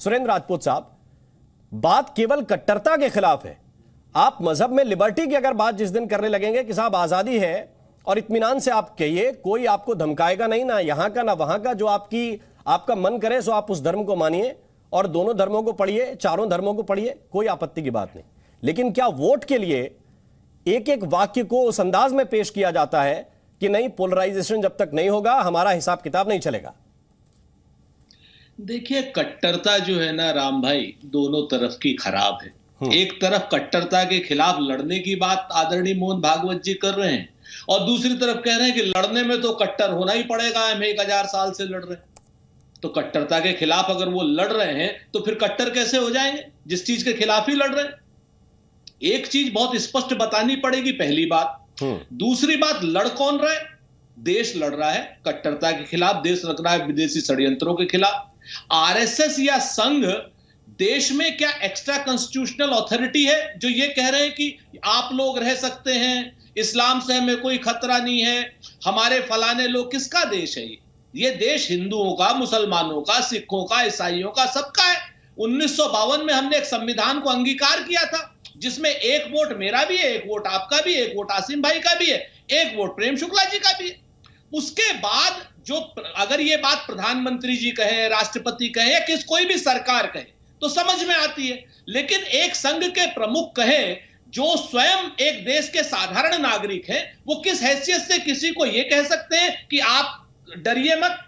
सुरेंद्र राजपूत साहब, बात केवल कट्टरता के खिलाफ है। आप मजहब में लिबर्टी की अगर बात जिस दिन करने लगेंगे कि साहब आजादी है और इत्मीनान से आप कहिए, कोई आपको धमकाएगा नहीं, ना यहां का ना वहां का, जो आपका मन करे सो आप उस धर्म को मानिए और दोनों धर्मों को पढ़िए, चारों धर्मों को पढ़िए, कोई आपत्ति की बात नहीं। लेकिन क्या वोट के लिए एक एक वाक्य को उस अंदाज में पेश किया जाता है कि नहीं, पोलराइजेशन जब तक नहीं होगा हमारा हिसाब किताब नहीं चलेगा? देखिए, कट्टरता जो है ना राम भाई, दोनों तरफ की खराब है। एक तरफ कट्टरता के खिलाफ लड़ने की बात आदरणीय मोहन भागवत जी कर रहे हैं और दूसरी तरफ कह रहे हैं कि लड़ने में तो कट्टर होना ही पड़ेगा, हम 1000 साल से लड़ रहे हैं। तो कट्टरता के खिलाफ अगर वो लड़ रहे हैं तो फिर कट्टर कैसे हो जाएंगे, जिस चीज के खिलाफ ही लड़ रहे हैं? एक चीज बहुत स्पष्ट बतानी पड़ेगी, पहली बात। दूसरी बात, लड़ कौन रहा है? देश लड़ रहा है कट्टरता के खिलाफ, देश लड़ रहा है विदेशी षड्यंत्रों के खिलाफ। आरएसएस या संघ देश में क्या एक्स्ट्रा कॉन्स्टिट्यूशनल अथॉरिटी है जो ये कह रहे हैं कि आप लोग रह सकते हैं, इस्लाम से हमें कोई खतरा नहीं है, हमारे फलाने लोग? किसका देश है ये देश हिंदुओं का, मुसलमानों का, सिखों का, ईसाइयों का, सबका है। 1952 में हमने एक संविधान को अंगीकार किया था जिसमें एक वोट मेरा भी है, एक वोट आपका भी है, एक वोट आसिम भाई का भी है, एक वोट प्रेम शुक्ला जी का भी है। उसके बाद जो अगर ये बात प्रधानमंत्री जी कहे, राष्ट्रपति कहे या कोई भी सरकार कहे तो समझ में आती है, लेकिन एक संघ के प्रमुख कहे जो स्वयं एक देश के साधारण नागरिक हैं, वो किस हैसियत से किसी को यह कह सकते हैं कि आप डरिए मत,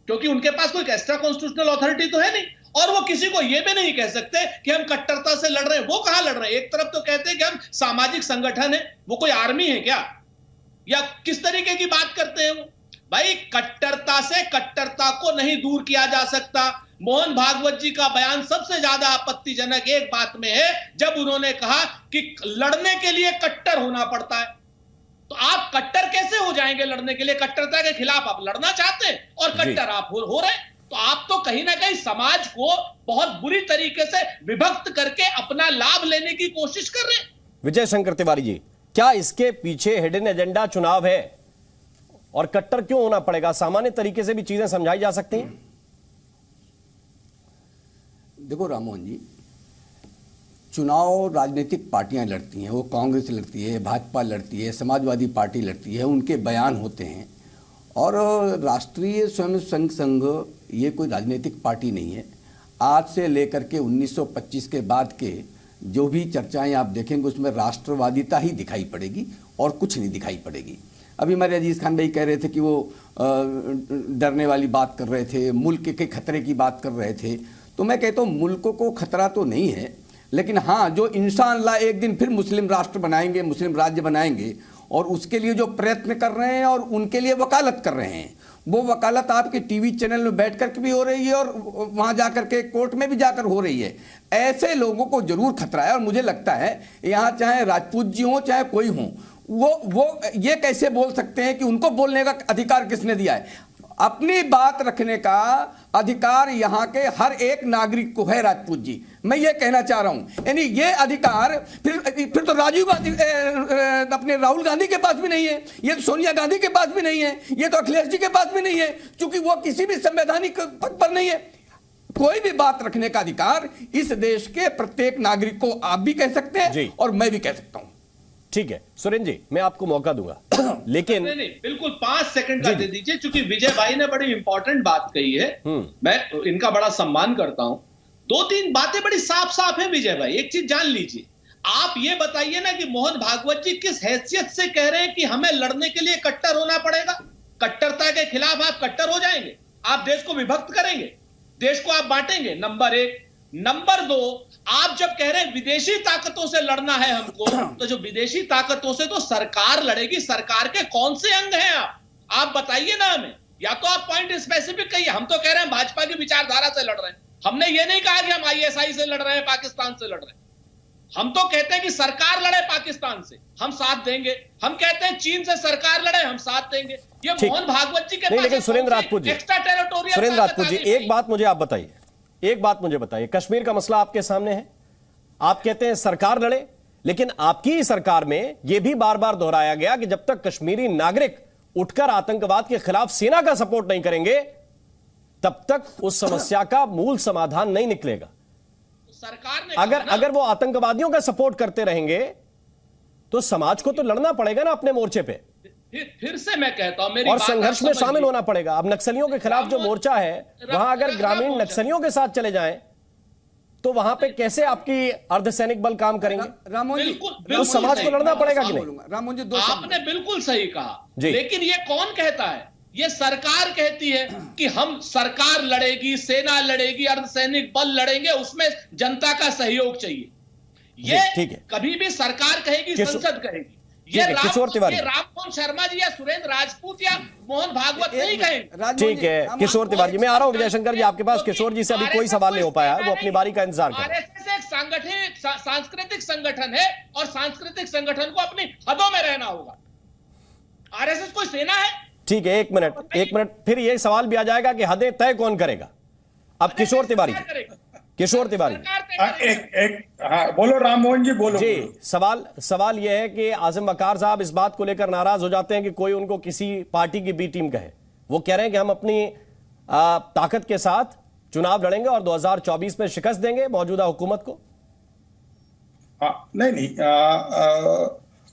क्योंकि उनके पास कोई एक्स्ट्रा कॉन्स्टिट्यूशनल अथॉरिटी तो है नहीं। और वो किसी को यह भी नहीं कह सकते कि हम कट्टरता से लड़ रहे हैं। वो कहां लड़ रहे हैं? एक तरफ तो कहते हैं कि हम सामाजिक संगठन है, वो कोई आर्मी है क्या, या किस तरीके की बात करते हैं वो? भाई, कट्टरता से कट्टरता को नहीं दूर किया जा सकता। मोहन भागवत जी का बयान सबसे ज्यादा आपत्तिजनक एक बात में है, जब उन्होंने कहा कि लड़ने के लिए कट्टर होना पड़ता है। तो आप कट्टर कैसे हो जाएंगे लड़ने के लिए? कट्टरता के खिलाफ आप लड़ना चाहते हैं और कट्टर आप हो रहे हैं, तो आप तो कहीं ना कहीं समाज को बहुत बुरी तरीके से विभक्त करके अपना लाभ लेने की कोशिश कर रहे हैं। विजय शंकर तिवारी जी, क्या इसके पीछे हिडन एजेंडा चुनाव है और कट्टर क्यों होना पड़ेगा? सामान्य तरीके से भी चीजें समझाई जा सकती हैं। देखो राममोहन जी, चुनाव राजनीतिक पार्टियां लड़ती हैं, वो कांग्रेस लड़ती है, भाजपा लड़ती है, समाजवादी पार्टी लड़ती है, उनके बयान होते हैं। और राष्ट्रीय स्वयं संघ ये कोई राजनीतिक पार्टी नहीं है। आज से लेकर के 1925 के बाद के जो भी चर्चाएं आप देखेंगे उसमें राष्ट्रवादिता ही दिखाई पड़ेगी और कुछ नहीं दिखाई पड़ेगी। अभी हमारे अजीज खान भाई कह रहे थे कि वो डरने वाली बात कर रहे थे, मुल्क के खतरे की बात कर रहे थे। तो मैं कहता हूँ मुल्क को खतरा तो नहीं है, लेकिन हाँ, जो इंशाअल्लाह एक दिन फिर मुस्लिम राष्ट्र बनाएंगे, मुस्लिम राज्य बनाएंगे, और उसके लिए जो प्रयत्न कर रहे हैं और उनके लिए वकालत कर रहे हैं, वो वकालत आपके टीवी चैनल में बैठ कर के भी हो रही है और वहाँ जाकर के कोर्ट में भी जाकर हो रही है। ऐसे लोगों को जरूर खतरा है। और मुझे लगता है यहाँ चाहे राजपूत जी हों चाहे कोई हों, वो ये कैसे बोल सकते हैं कि उनको बोलने का अधिकार किसने दिया है? अपनी बात रखने का अधिकार यहाँ के हर एक नागरिक को है राजपूत जी, मैं ये कहना चाह रहा हूँ। यानी ये अधिकार फिर तो राजीव गांधी, अपने राहुल गांधी के पास भी नहीं है, ये तो सोनिया गांधी के पास भी नहीं है, ये तो अखिलेश जी के पास भी नहीं है, क्योंकि वो किसी भी संवैधानिक पद पर नहीं है। कोई भी बात रखने का अधिकार इस देश के प्रत्येक नागरिक को आप भी कह सकते हैं और मैं भी कह सकता हूँ। ठीक है सुरेंद्र जी, मैं आपको मौका दूंगा, लेकिन नहीं, बिल्कुल 5 सेकंड का दे दीजिए, क्योंकि विजय भाई ने बड़ी इंपॉर्टेंट बात कही है। मैं इनका बड़ा सम्मान करता हूं। 2-3 बातें बड़ी साफ साफ है विजय भाई। एक चीज जान लीजिए, आप ये बताइए ना कि मोहन भागवत जी किस हैसियत से कह रहे हैं कि हमें लड़ने के लिए कट्टर होना पड़ेगा? कट्टरता के खिलाफ आप कट्टर हो जाएंगे, आप देश को विभक्त करेंगे, देश को आप बांटेंगे, नंबर 1। नंबर 2, आप जब कह रहे हैं विदेशी ताकतों से लड़ना है हमको, तो जो विदेशी ताकतों से तो सरकार लड़ेगी, सरकार के कौन से अंग हैं आप बताइए ना हमें। या तो आप पॉइंट स्पेसिफिक कहिए। हम तो कह रहे हैं भाजपा की विचारधारा से लड़ रहे हैं, हमने ये नहीं कहा कि हम आईएसआई से लड़ रहे हैं, पाकिस्तान से लड़ रहे हैं। हम तो कहते हैं कि सरकार लड़े पाकिस्तान से, हम साथ देंगे। हम कहते हैं चीन से सरकार लड़े, हम साथ देंगे। ये मोहन भागवत जी के नहीं, लेकिन सुरेंद्र राजपूत जी, एक्स्ट्रा टेरिटोरियल, सुरेंद्र राजपूत जी, एक बात मुझे आप बताइए, एक बात मुझे बताइए, कश्मीर का मसला आपके सामने है, आप कहते हैं सरकार लड़े, लेकिन आपकी ही सरकार में यह भी बार बार दोहराया गया कि जब तक कश्मीरी नागरिक उठकर आतंकवाद के खिलाफ सेना का सपोर्ट नहीं करेंगे तब तक उस समस्या का मूल समाधान नहीं निकलेगा। सरकार ने अगर वो आतंकवादियों का सपोर्ट करते रहेंगे तो समाज को तो लड़ना पड़ेगा ना अपने मोर्चे पे, फिर से मैं कहता हूं, मेरी और बात संघर्ष आप में समझिए। शामिल होना पड़ेगा। अब नक्सलियों के खिलाफ जो मोर्चा है वहां अगर ग्रामीण नक्सलियों के साथ चले जाएं तो वहां पे कैसे आपकी अर्धसैनिक बल काम करेंगे? राममोहन जी, बिल्कुल उस समाज को लड़ना पड़ेगा कि नहीं? राममोहन जी, आपने बिल्कुल सही कहा, जी। लेकिन ये कौन कहता है? ये सरकार कहती है कि हम सरकार लड़ेगी, सेना लड़ेगी, अर्धसैनिक बल लड़ेंगे, उसमें जनता का सहयोग चाहिए। ये ठीक है। कभी भी सरकार कहेगी, संसद कहेगी। ये किशोर तिवारी, राममोहन शर्मा जी या सुरेंद्र राजपूत या मोहन भागवत नहीं कहेंगे। ठीक है किशोर तिवारी जी, मैं आ रहा हूं विजय शंकर जी आपके पास। किशोर जी से अभी कोई सवाल नहीं हो पाया, वो अपनी बारी का इंतजार करें। आरएसएस एक संगठन, सांस्कृतिक संगठन है और सांस्कृतिक संगठन को अपनी हदों में रहना होगा। आरएसएस कोई सेना है? ठीक है, एक मिनट, फिर ये सवाल भी आ जाएगा कि हदें तय कौन करेगा। अब किशोर तिवारी जी, हाँ, बोलो राममोहन जी, बोलो जी। बोलो। सवाल यह है कि आज़म वकार साहब इस बात को लेकर नाराज हो जाते हैं कि कोई उनको किसी पार्टी की बी टीम कहे। वो कह रहे हैं कि हम अपनी ताकत के साथ चुनाव लड़ेंगे और 2024 में शिकस्त देंगे मौजूदा हुकूमत को। हाँ, नहीं,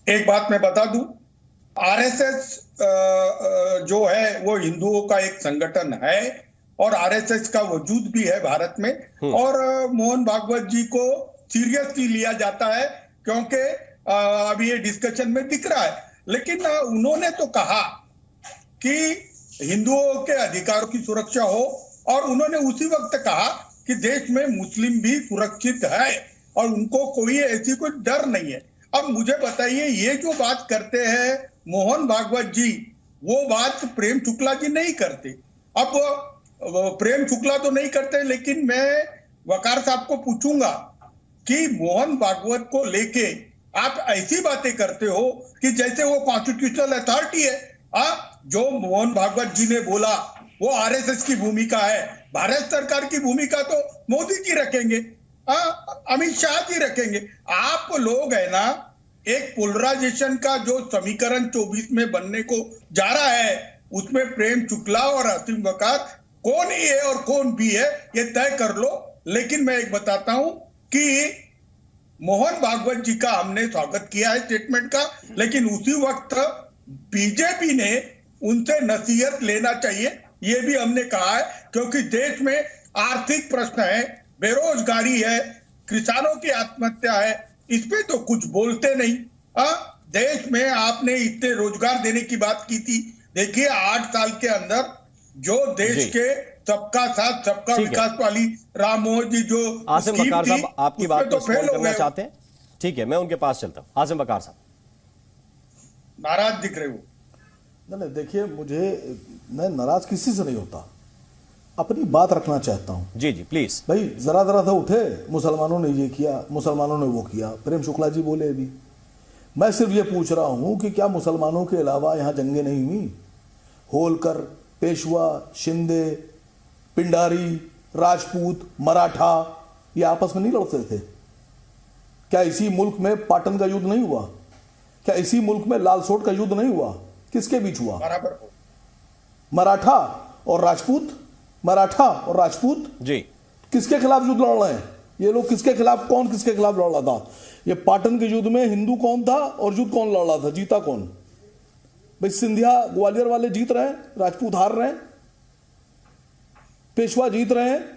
एक बात मैं बता दूं, आरएसएस जो है वो हिंदुओं का एक संगठन है और आरएसएस का वजूद भी है भारत में, और मोहन भागवत जी को सीरियसली लिया जाता है क्योंकि अभी ये डिस्कशन में दिख रहा है। लेकिन उन्होंने तो कहा कि हिंदुओं के अधिकारों की सुरक्षा हो, और उन्होंने उसी वक्त कहा कि देश में मुस्लिम भी सुरक्षित है और उनको कोई ऐसी कोई डर नहीं है। अब मुझे बताइए, ये जो बात करते हैं मोहन भागवत जी, वो बात प्रेम शुक्ला जी नहीं करते। अब प्रेम शुक्ला तो नहीं करते, लेकिन मैं वकार साहब को पूछूंगा कि मोहन भागवत को लेके आप ऐसी बातें करते हो कि जैसे वो कॉन्स्टिट्यूशनल अथॉरिटी है। जो मोहन भागवत जी ने बोला वो आरएसएस की भूमिका है, भारत सरकार की भूमिका तो मोदी जी रखेंगे, अमित शाह जी रखेंगे। आप लोग है ना, एक पोलराइजेशन का जो समीकरण 24 में बनने को जा रहा है, उसमें प्रेम शुक्ला और आसिम वकार कौन ए है और कौन बी है ये तय कर लो। लेकिन मैं एक बताता हूं कि मोहन भागवत जी का हमने स्वागत किया है स्टेटमेंट का, लेकिन उसी वक्त बीजेपी ने उनसे नसीहत लेना चाहिए, ये भी हमने कहा है, क्योंकि देश में आर्थिक प्रश्न है, बेरोजगारी है, किसानों की आत्महत्या है, इस पे तो कुछ बोलते नहीं। देश में आपने इतने रोजगार देने की बात की थी, देखिए 8 साल के अंदर जो देश के सबका साथ सबका विकास वाली राममोहन जी जो आसिम वकार साहब आपकी बात तो को सवाल करना चाहते हैं, ठीक है, मैं उनके पास चलता हूं। आसिम वकार साहब नाराज दिख रहे हो। नहीं, देखिए, मैं नाराज किसी से नहीं होता, अपनी बात रखना चाहता हूं। जी प्लीज भाई, जरा तो उठे, मुसलमानों ने ये किया, मुसलमानों ने वो किया, प्रेम शुक्ला जी बोले अभी। मैं सिर्फ ये पूछ रहा हूं कि क्या मुसलमानों के अलावा यहां जंगें नहीं हुई? होलकर, पेशवा, शिंदे, पिंडारी, राजपूत, मराठा, ये आपस में नहीं लड़ते थे? क्या इसी मुल्क में पाटन का युद्ध नहीं हुआ? क्या इसी मुल्क में लालसोट का युद्ध नहीं हुआ? किसके बीच हुआ? मराठा और राजपूत जी किसके खिलाफ युद्ध लड़ रहे हैं? ये लोग किसके खिलाफ, कौन किसके खिलाफ लड़ रहा था? ये पाटन के युद्ध में हिंदू कौन था और युद्ध कौन लड़ रहा था? जीता कौन? भाई, सिंधिया ग्वालियर वाले जीत रहे हैं, राजपूत हार रहे हैं, पेशवा जीत रहे हैं,